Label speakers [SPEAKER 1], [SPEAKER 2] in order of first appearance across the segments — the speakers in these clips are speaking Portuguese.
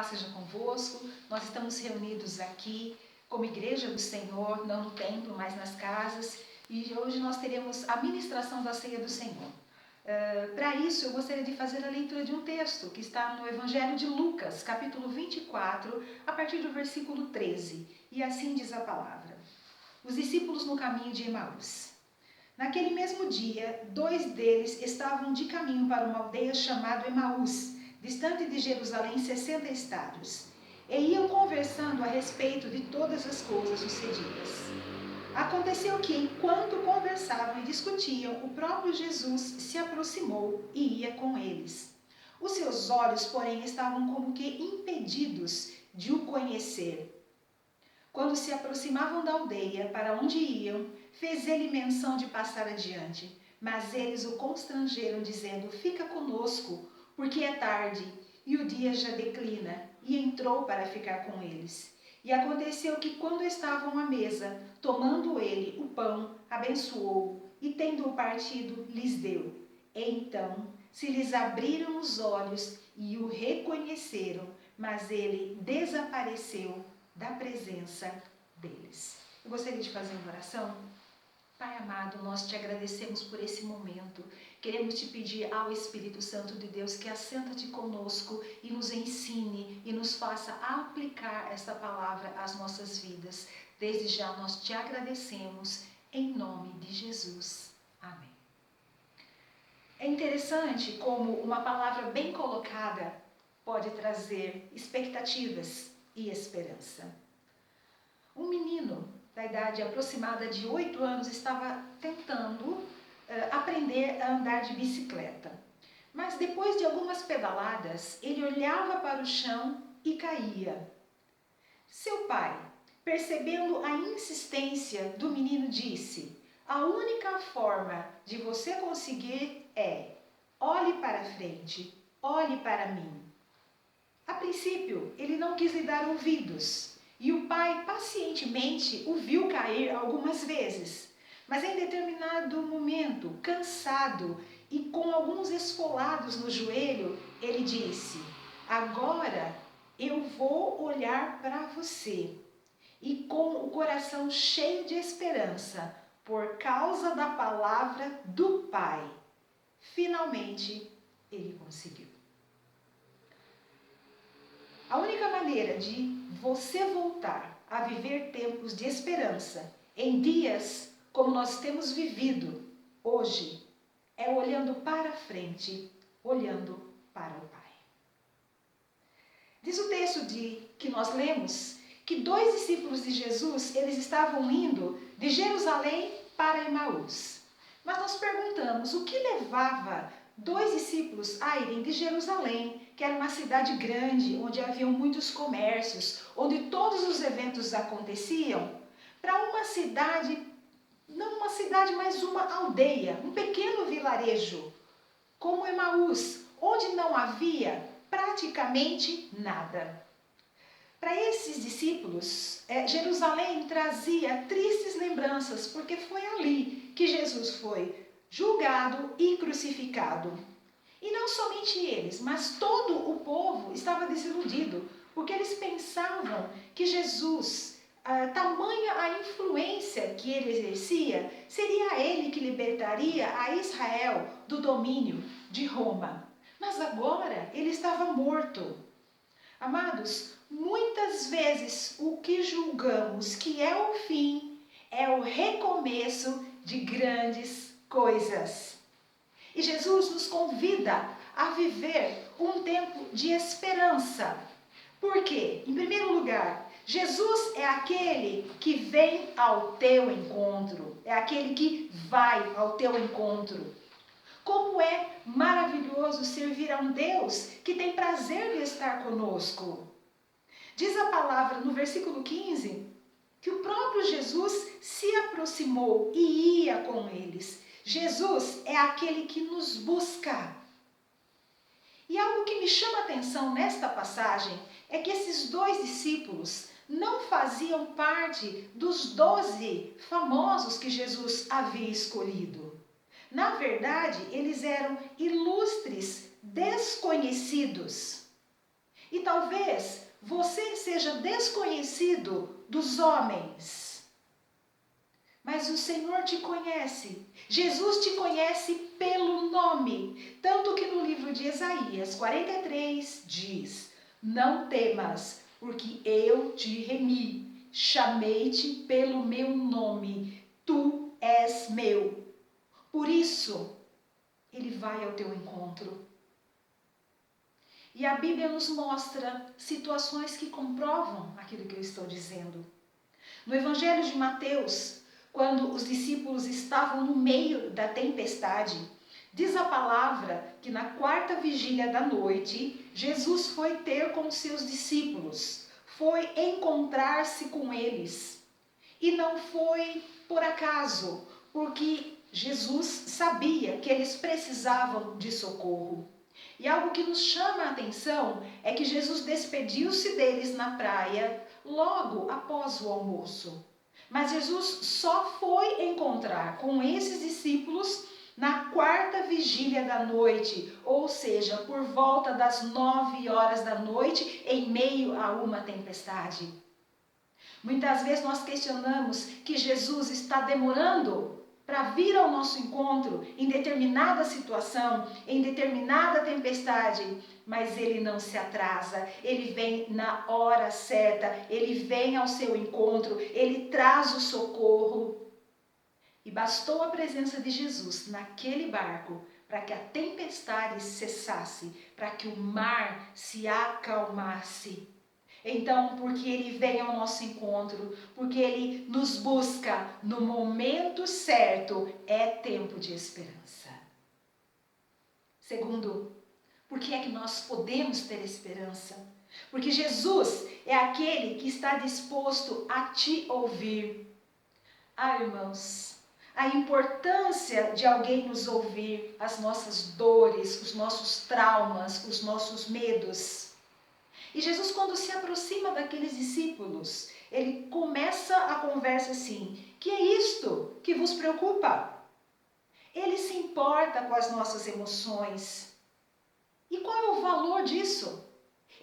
[SPEAKER 1] paz seja convosco. Nós estamos reunidos aqui como Igreja do Senhor, não no templo, mas nas casas. E hoje nós teremos a ministração da Ceia do Senhor. Para isso, eu gostaria de fazer a leitura de um texto que está no Evangelho de Lucas, capítulo 24, a partir do versículo 13. E assim diz a palavra. Os discípulos no caminho de Emaús. Naquele mesmo dia, 2 deles estavam de caminho para uma aldeia chamada Emaús, distante de Jerusalém 60 estádios, e iam conversando a respeito de todas as coisas sucedidas. Aconteceu que, enquanto conversavam e discutiam, o próprio Jesus se aproximou e ia com eles. Os seus olhos, porém, estavam como que impedidos de o conhecer. Quando se aproximavam da aldeia para onde iam, fez ele menção de passar adiante, mas eles o constrangeram, dizendo: "Fica conosco, porque é tarde, e o dia já declina", e entrou para ficar com eles. E aconteceu que, quando estavam à mesa, tomando ele o pão, abençoou, e tendo-o partido, lhes deu. Então se lhes abriram os olhos e o reconheceram, mas ele desapareceu da presença deles. Eu gostaria de fazer uma oração. Pai amado, nós te agradecemos por esse momento. Queremos te pedir ao Espírito Santo de Deus que assenta-te conosco e nos ensine e nos faça aplicar essa palavra às nossas vidas. Desde já nós te agradecemos em nome de Jesus. Amém. É interessante como uma palavra bem colocada pode trazer expectativas e esperança. Um menino da idade aproximada de 8 anos estava tentando aprender a andar de bicicleta. Mas depois de algumas pedaladas, ele olhava para o chão e caía. Seu pai, percebendo a insistência do menino, disse: "A única forma de você conseguir é: olhe para frente, olhe para mim." A princípio, ele não quis lhe dar ouvidos, e o pai pacientemente o viu cair algumas vezes. Mas em determinado momento, cansado e com alguns esfolados no joelho, ele disse: "Agora eu vou olhar para você." E com o coração cheio de esperança, por causa da palavra do pai, finalmente ele conseguiu. A única maneira de você voltar a viver tempos de esperança em dias como nós temos vivido hoje é olhando para frente, olhando para o Pai. Diz o texto que nós lemos que 2 discípulos de Jesus, eles estavam indo de Jerusalém para Emaús. Mas nós perguntamos o que levava 2 discípulos a irem de Jerusalém, que era uma cidade grande, onde haviam muitos comércios, onde todos os eventos aconteciam, para uma cidade, não uma cidade, mas uma aldeia, um pequeno vilarejo, como Emaús, onde não havia praticamente nada. Para esses discípulos, Jerusalém trazia tristes lembranças, porque foi ali que Jesus foi julgado e crucificado. E não somente eles, mas todo o povo estava desiludido, porque eles pensavam que Jesus, tamanha a influência que ele exercia, seria ele que libertaria a Israel do domínio de Roma. Mas agora ele estava morto. Amados, muitas vezes o que julgamos que é o fim é o recomeço de grandes coisas. E Jesus nos convida a viver um tempo de esperança. Por quê? Em primeiro lugar, Jesus é aquele que vem ao teu encontro, é aquele que vai ao teu encontro. Como é maravilhoso servir a um Deus que tem prazer de estar conosco. Diz a palavra no versículo 15 que o próprio Jesus se aproximou e ia com eles. Jesus é aquele que nos busca. E algo que me chama a atenção nesta passagem é que esses 2 discípulos não faziam parte dos 12 famosos que Jesus havia escolhido. Na verdade, eles eram ilustres desconhecidos. E talvez você seja desconhecido dos homens, mas o Senhor te conhece. Jesus te conhece pelo nome. Tanto que no livro de Isaías 43 diz: não temas, porque eu te remi, chamei-te pelo meu nome, tu és meu. Por isso, Ele vai ao teu encontro. E a Bíblia nos mostra situações que comprovam aquilo que eu estou dizendo. No Evangelho de Mateus, quando os discípulos estavam no meio da tempestade, diz a palavra que na quarta vigília da noite, Jesus foi ter com seus discípulos, foi encontrar-se com eles. E não foi por acaso, porque Jesus sabia que eles precisavam de socorro. E algo que nos chama a atenção é que Jesus despediu-se deles na praia logo após o almoço. Mas Jesus só foi encontrar com esses discípulos na quarta vigília da noite, ou seja, por volta das 9 horas da noite, em meio a uma tempestade. Muitas vezes nós questionamos que Jesus está demorando para vir ao nosso encontro em determinada situação, em determinada tempestade, mas Ele não se atrasa, Ele vem na hora certa, Ele vem ao seu encontro, Ele traz o socorro. E bastou a presença de Jesus naquele barco para que a tempestade cessasse, para que o mar se acalmasse. Então, porque Ele vem ao nosso encontro, porque Ele nos busca no momento certo, é tempo de esperança. Segundo, por que é que nós podemos ter esperança? Porque Jesus é aquele que está disposto a te ouvir. Ah, irmãos, a importância de alguém nos ouvir, as nossas dores, os nossos traumas, os nossos medos. E Jesus, quando se aproxima daqueles discípulos, ele começa a conversa assim: que é isto que vos preocupa? Ele se importa com as nossas emoções. E qual é o valor disso?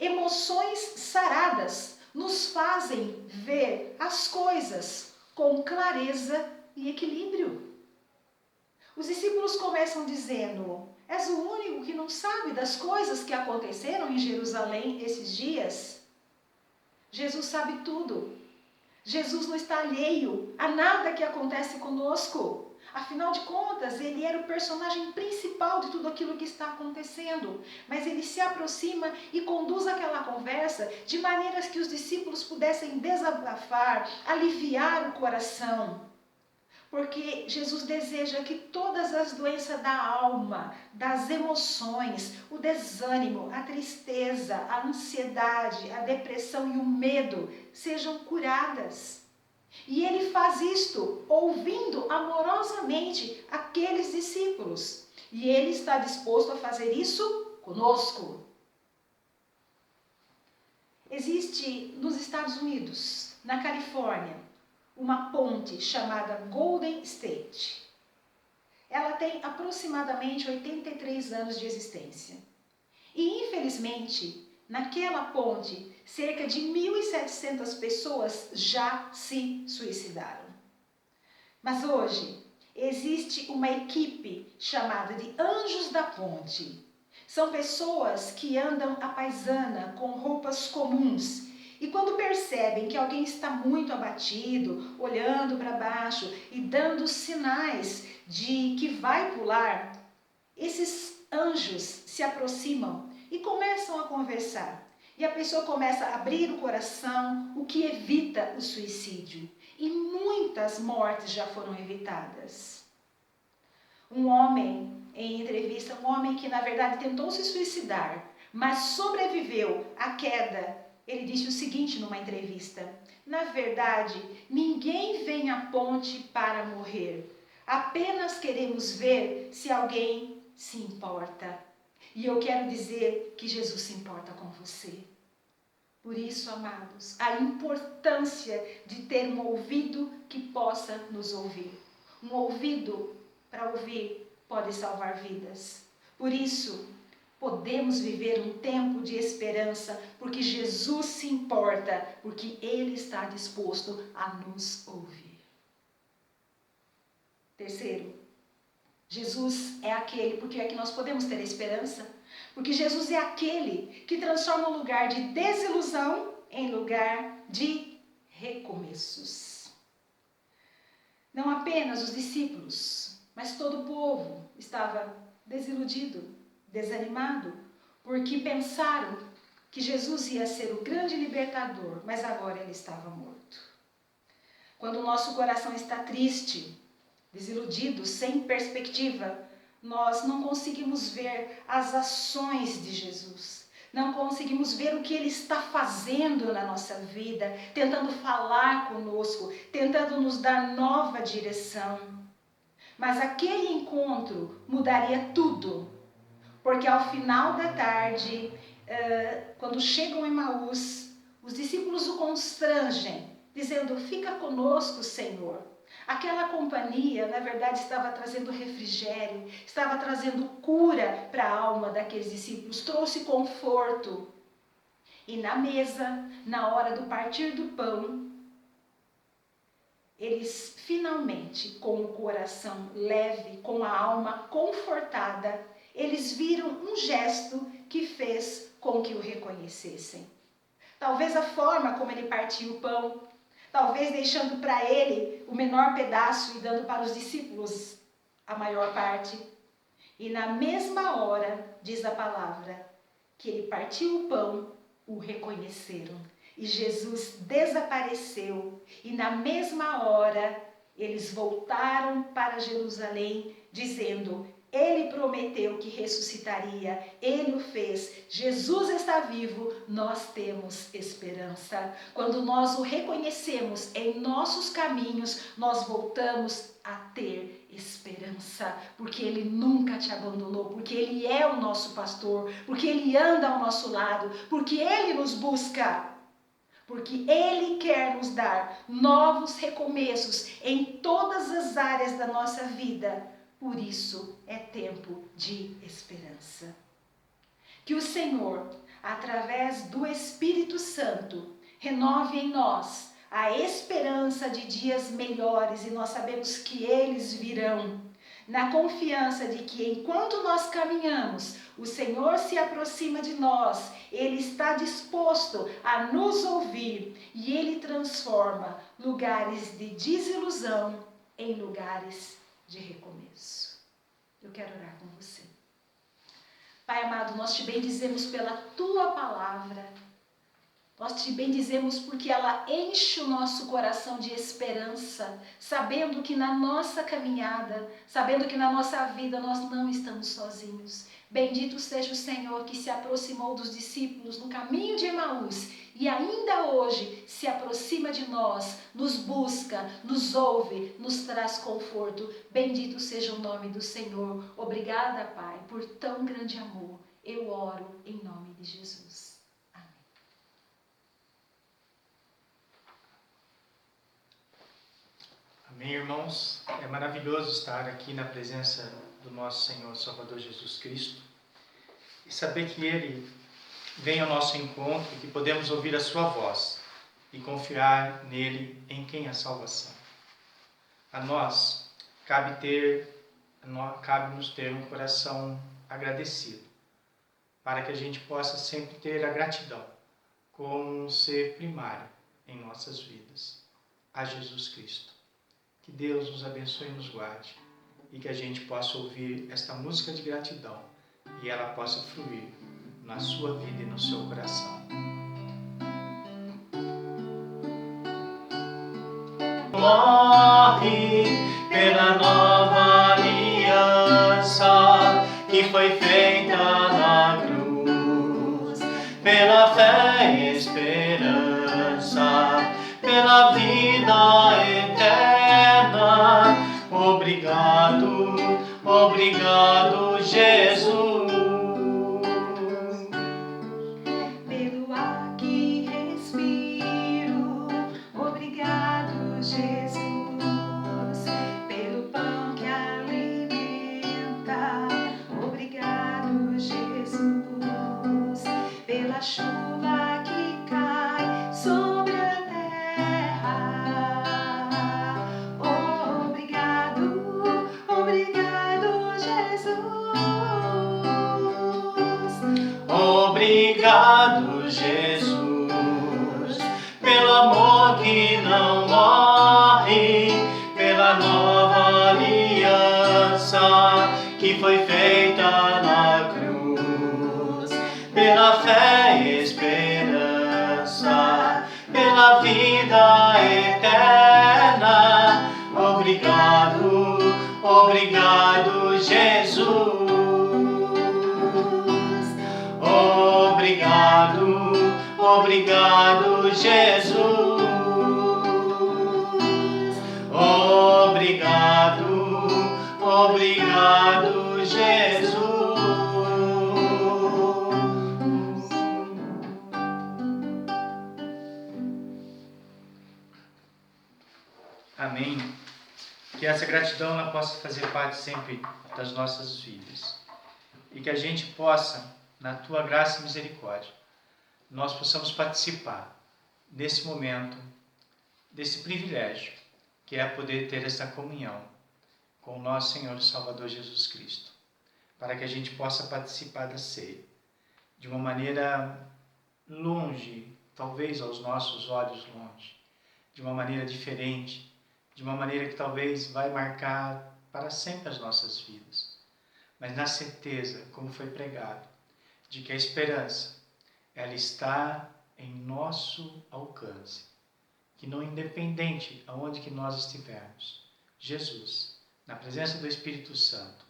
[SPEAKER 1] Emoções saradas nos fazem ver as coisas com clareza e equilíbrio. Os discípulos começam dizendo: és o único que não sabe das coisas que aconteceram em Jerusalém esses dias? Jesus sabe tudo. Jesus não está alheio a nada que acontece conosco. Afinal de contas, ele era o personagem principal de tudo aquilo que está acontecendo. Mas ele se aproxima e conduz aquela conversa de maneiras que os discípulos pudessem desabafar, aliviar o coração. Porque Jesus deseja que todas as doenças da alma, das emoções, o desânimo, a tristeza, a ansiedade, a depressão e o medo sejam curadas. E ele faz isto ouvindo amorosamente aqueles discípulos. E ele está disposto a fazer isso conosco. Existe nos Estados Unidos, na Califórnia, uma ponte chamada Golden State. Ela tem aproximadamente 83 anos de existência. E, infelizmente, naquela ponte, cerca de 1.700 pessoas já se suicidaram. Mas hoje, existe uma equipe chamada de Anjos da Ponte. São pessoas que andam à paisana com roupas comuns. E quando percebem que alguém está muito abatido, olhando para baixo e dando sinais de que vai pular, esses anjos se aproximam e começam a conversar. E a pessoa começa a abrir o coração, o que evita o suicídio. E muitas mortes já foram evitadas. Um homem, em entrevista, um homem que na verdade tentou se suicidar, mas sobreviveu à queda. Ele disse o seguinte numa entrevista: na verdade, ninguém vem à ponte para morrer. Apenas queremos ver se alguém se importa. E eu quero dizer que Jesus se importa com você. Por isso, amados, a importância de ter um ouvido que possa nos ouvir. Um ouvido para ouvir pode salvar vidas. Por isso, podemos viver um tempo de esperança, porque Jesus se importa, porque Ele está disposto a nos ouvir. Terceiro, Jesus é aquele, porque é que nós podemos ter esperança, porque Jesus é aquele que transforma um lugar de desilusão em lugar de recomeços. Não apenas os discípulos, mas todo o povo estava desiludido, desanimado, porque pensaram que Jesus ia ser o grande libertador, mas agora ele estava morto. Quando o nosso coração está triste, desiludido, sem perspectiva, nós não conseguimos ver as ações de Jesus. Não conseguimos ver o que Ele está fazendo na nossa vida, tentando falar conosco, tentando nos dar nova direção. Mas aquele encontro mudaria tudo, porque ao final da tarde, quando chegam em Emaús, os discípulos o constrangem, dizendo: fica conosco, Senhor. Aquela companhia, na verdade, estava trazendo refrigério, estava trazendo cura para a alma daqueles discípulos, trouxe conforto. E na mesa, na hora do partir do pão, eles finalmente, com o coração leve, com a alma confortada, eles viram um gesto que fez com que o reconhecessem. Talvez a forma como ele partiu o pão, talvez deixando para ele o menor pedaço e dando para os discípulos a maior parte. E na mesma hora, diz a palavra, que ele partiu o pão, o reconheceram. E Jesus desapareceu. E na mesma hora, eles voltaram para Jerusalém, dizendo: Ele prometeu que ressuscitaria, Ele o fez, Jesus está vivo, nós temos esperança. Quando nós o reconhecemos em nossos caminhos, nós voltamos a ter esperança, porque Ele nunca te abandonou, porque Ele é o nosso pastor, porque Ele anda ao nosso lado, porque Ele nos busca, porque Ele quer nos dar novos recomeços em todas as áreas da nossa vida. Por isso é tempo de esperança. Que o Senhor, através do Espírito Santo, renove em nós a esperança de dias melhores, e nós sabemos que eles virão, na confiança de que enquanto nós caminhamos, o Senhor se aproxima de nós, Ele está disposto a nos ouvir e Ele transforma lugares de desilusão em lugares de recomeço. Eu quero orar com você. Pai amado, nós te bendizemos pela Tua palavra. Nós te bendizemos porque ela enche o nosso coração de esperança, sabendo que na nossa caminhada, sabendo que na nossa vida nós não estamos sozinhos. Bendito seja o Senhor que se aproximou dos discípulos no caminho de Emaús e ainda hoje se aproxima de nós, nos busca, nos ouve, nos traz conforto. Bendito seja o nome do Senhor. Obrigada, Pai, por tão grande amor. Eu oro em nome de Jesus.
[SPEAKER 2] Amém, irmãos? É maravilhoso estar aqui na presença do nosso Senhor Salvador Jesus Cristo e saber que Ele vem ao nosso encontro e que podemos ouvir a Sua voz e confiar nele, em quem é a salvação. A nós cabe-nos ter um coração agradecido, para que a gente possa sempre ter a gratidão como um ser primário em nossas vidas, a Jesus Cristo. Que Deus nos abençoe e nos guarde, e que a gente possa ouvir esta música de gratidão e ela possa fluir na sua vida e no seu coração. Morre pela nova aliança que foi feita na cruz, pela fé e esperança, pela vida eterna. Obrigado, obrigado, Jesus.
[SPEAKER 1] Pelo ar que respiro, obrigado, Jesus. Pelo pão que alimenta, obrigado, Jesus.
[SPEAKER 2] Obrigado, Jesus, pelo amor que não morre, pela nova aliança que foi feita na cruz, pela fé e esperança, pela vida eterna. Obrigado, obrigado, Jesus. Obrigado, obrigado, Jesus. Obrigado, obrigado, Jesus. Amém. Que essa gratidão ela possa fazer parte sempre das nossas vidas. E que a gente possa, na Tua graça e misericórdia, nós possamos participar desse momento, desse privilégio, que é poder ter essa comunhão com o nosso Senhor e Salvador Jesus Cristo, para que a gente possa participar da ceia de uma maneira longe, talvez aos nossos olhos longe, de uma maneira diferente, de uma maneira que talvez vai marcar para sempre as nossas vidas, mas na certeza, como foi pregado, de que a esperança, ela está em nosso alcance, que não independente aonde que nós estivermos, Jesus, na presença do Espírito Santo,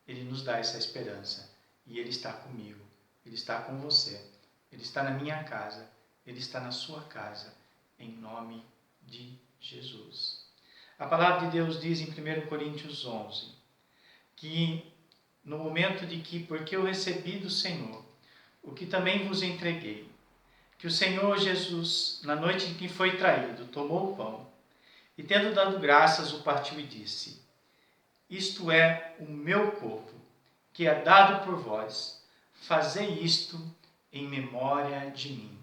[SPEAKER 2] Ele nos dá essa esperança e Ele está comigo, Ele está com você, Ele está na minha casa, Ele está na sua casa, em nome de Jesus. A palavra de Deus diz em 1 Coríntios 11, que no momento de que, porque eu recebi do Senhor, o que também vos entreguei, que o Senhor Jesus, na noite em que foi traído, tomou o pão, e tendo dado graças, o partiu e disse: isto é o meu corpo, que é dado por vós, fazei isto em memória de mim.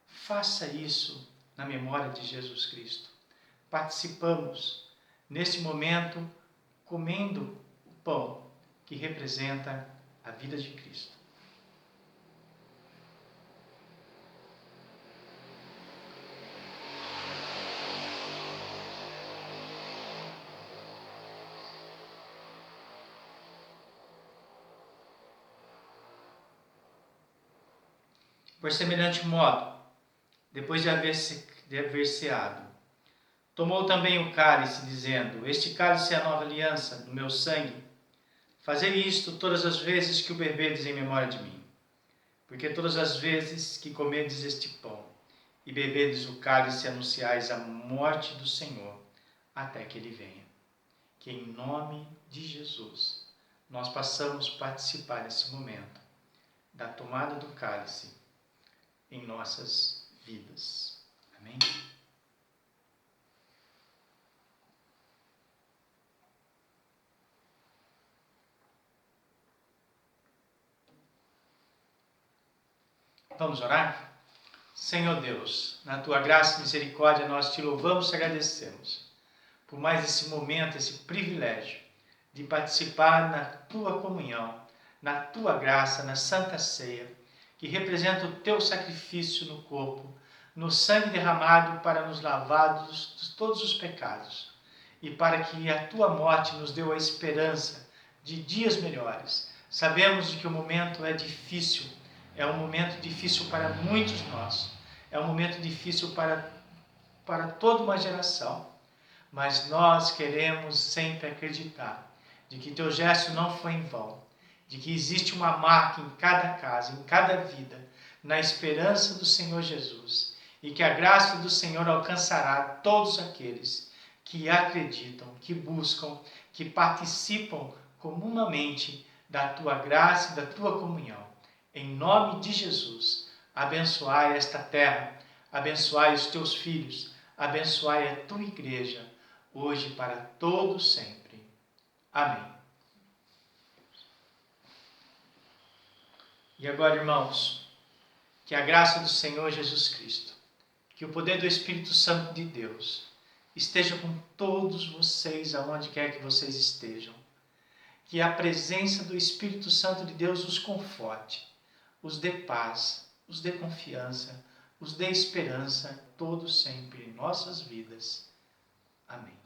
[SPEAKER 2] Faça isso na memória de Jesus Cristo. Participamos, neste momento, comendo o pão que representa a vida de Cristo. Por semelhante modo, depois de haver ceado, tomou também o cálice, dizendo: este cálice é a nova aliança no meu sangue. Fazei isto todas as vezes que o beberdes em memória de mim. Porque todas as vezes que comerdes este pão e beberdes o cálice, anunciais a morte do Senhor, até que Ele venha. Que em nome de Jesus, nós possamos participar nesse momento da tomada do cálice em nossas vidas. Amém? Vamos orar? Senhor Deus, na Tua graça e misericórdia, nós Te louvamos e agradecemos por mais esse momento, esse privilégio de participar na Tua comunhão, na Tua graça, na Santa Ceia, que representa o Teu sacrifício no corpo, no sangue derramado para nos lavar de todos os pecados e para que a Tua morte nos deu a esperança de dias melhores. Sabemos que o momento é difícil, é um momento difícil para muitos de nós, é um momento difícil para toda uma geração, mas nós queremos sempre acreditar de que Teu gesto não foi em vão, de que existe uma marca em cada casa, em cada vida, na esperança do Senhor Jesus, e que a graça do Senhor alcançará todos aqueles que acreditam, que buscam, que participam comunamente da Tua graça e da Tua comunhão. Em nome de Jesus, abençoai esta terra, abençoai os Teus filhos, abençoai a Tua igreja, hoje e para todos sempre. Amém. E agora, irmãos, que a graça do Senhor Jesus Cristo, que o poder do Espírito Santo de Deus esteja com todos vocês, aonde quer que vocês estejam. Que a presença do Espírito Santo de Deus os conforte, os dê paz, nos dê confiança, nos dê esperança, todos sempre em nossas vidas. Amém.